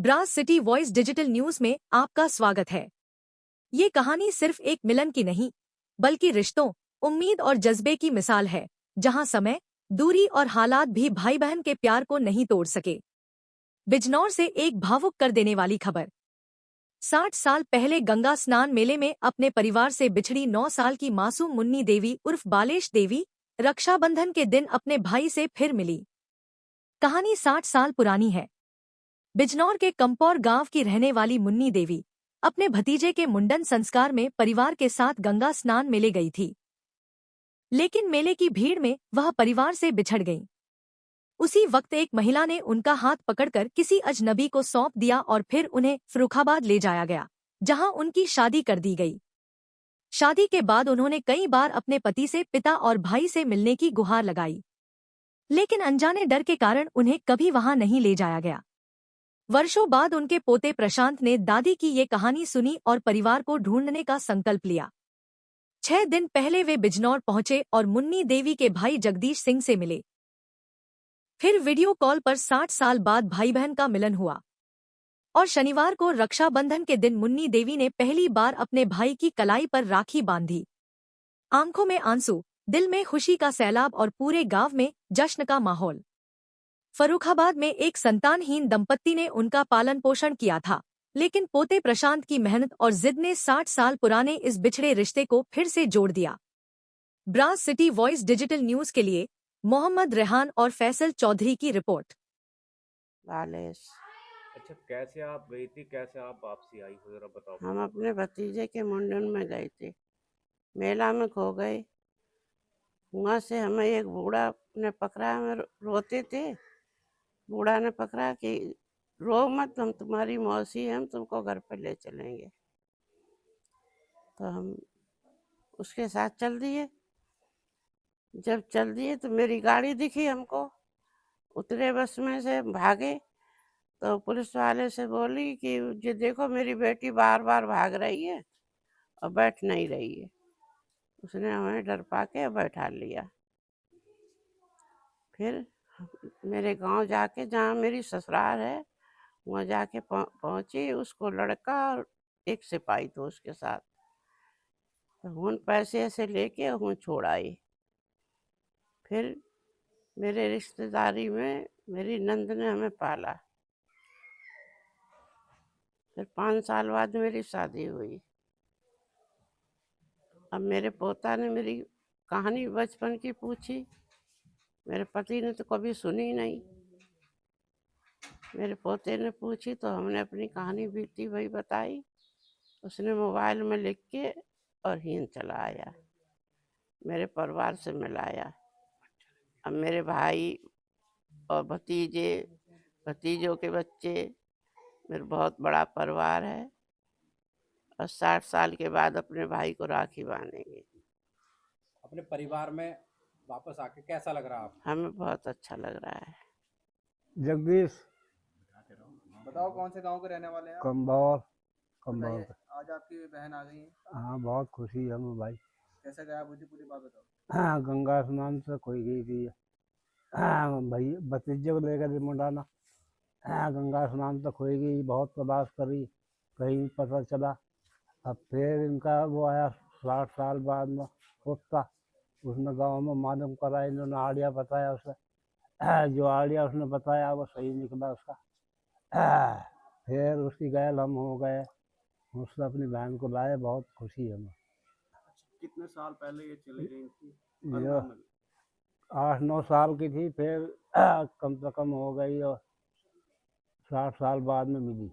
Brass city voice digital news में आपका स्वागत है। ये कहानी सिर्फ एक मिलन की नहीं, बल्कि रिश्तों, उम्मीद और जज्बे की मिसाल है, जहां समय, दूरी और हालात भी भाई बहन के प्यार को नहीं तोड़ सके। बिजनौर से एक भावुक कर देने वाली खबर। 60 साल पहले गंगा स्नान मेले में अपने परिवार से बिछड़ी 9 साल की मासूम मुन्नी देवी उर्फ बालेश देवी रक्षाबंधन के दिन अपने भाई से फिर मिली। कहानी 60 साल पुरानी है। बिजनौर के कंपौर गांव की रहने वाली मुन्नी देवी अपने भतीजे के मुंडन संस्कार में परिवार के साथ गंगा स्नान मेले गई थी। लेकिन मेले की भीड़ में वह परिवार से बिछड़ गई। उसी वक्त एक महिला ने उनका हाथ पकड़कर किसी अजनबी को सौंप दिया और फिर उन्हें फर्रुखाबाद ले जाया गया, जहां उनकी शादी कर दी गई। शादी के बाद उन्होंने कई बार अपने पति से, पिता और भाई से मिलने की गुहार लगाई, लेकिन अनजाने डर के कारण उन्हें कभी वहां नहीं ले जाया गया। वर्षों बाद उनके पोते प्रशांत ने दादी की ये कहानी सुनी और परिवार को ढूंढने का संकल्प लिया। 6 दिन पहले वे बिजनौर पहुंचे और मुन्नी देवी के भाई जगदीश सिंह से मिले। फिर वीडियो कॉल पर 60 साल बाद भाई बहन का मिलन हुआ और शनिवार को रक्षाबंधन के दिन मुन्नी देवी ने पहली बार अपने भाई की कलाई पर राखी बांधी। आंखों में आंसू, दिल में खुशी का सैलाब और पूरे गांव में जश्न का माहौल। फर्रुखाबाद में एक संतानहीन दंपत्ति ने उनका पालन पोषण किया था, लेकिन पोते प्रशांत की मेहनत और जिद ने 60 साल पुराने इस बिछड़े रिश्ते को फिर से जोड़ दिया। Brass city voice digital news के लिए मोहम्मद रेहान और फैसल चौधरी की रिपोर्ट। बालेश। अच्छा, कैसे आप गई थी, कैसे आप वापसी आई हो, जरा बताओ। हम अपने भतीजे के मुंडन में गए थे, मेला में खो गए। वहाँ से हमें एक बूढ़ा ने पकड़ा, हमें रोते थे। बूढ़ा ने पकड़ा कि रो मत, हम तुम्हारी मौसी हैं, हम तुमको घर पर ले चलेंगे। तो हम उसके साथ चल दिए। जब चल दिए तो मेरी गाड़ी दिखी हमको, उतरे बस में से भागे। तो पुलिस वाले से बोली कि ये देखो मेरी बेटी बार बार भाग रही है और बैठ नहीं रही है। उसने हमें डरपा के बैठा लिया। फिर मेरे गांव जाके, जहाँ मेरी ससुराल है, वहाँ जाके पहुँची। उसको लड़का और एक सिपाही तो उसके साथ, तो उन पैसे ऐसे लेके हूँ छोड़ आई। फिर मेरे रिश्तेदारी में मेरी नंद ने हमें पाला। फिर 5 साल बाद मेरी शादी हुई। अब मेरे पोता ने मेरी कहानी बचपन की पूछी, मेरे पति ने तो कभी सुनी नहीं। मेरे पोते ने पूछी तो हमने अपनी कहानी बीती वही बताई। उसने मोबाइल में लिख के और हीन चला आया, मेरे परिवार से मिलाया। अब मेरे भाई और भतीजे, भतीजों के बच्चे, मेरा बहुत बड़ा परिवार है। और 60 साल के बाद अपने भाई को राखी बांधेंगे। अपने परिवार में वापस आके कैसा लग रहा है आपको? हमें बहुत अच्छा लग रहा है। जगदीश। बताओ कौन से गांव के रहने वाले हैं आप? कंबौर। बताइए, आज आपकी बहन आ गई है। हाँ, बहुत खुशी है हमें भाई। कैसे गया, मुझे पूरी बात बताओ। हाँ, गंगा स्नान से कोई गई थी। हाँ भाई, भतीजे को लेकर मुंडाना। हाँ, गंगा स्नान तो खोई गई, बहुत तलाश करी, कहीं नहीं पता चला। अब फिर इनका वो आया 60 साल बाद में कुत्ता, उसने गांव में मालूम करा, इन्होंने आड़िया बताया उसे। जो आड़िया उसने बताया वो सही निकला उसका। फिर उसकी गैल हम हो गए, उसने अपनी बहन को लाए, बहुत खुशी है हमें। कितने साल पहले ये चली गई थी? ये 8-9 साल की थी, फिर कम से कम हो गई और 60 साल बाद में मिली।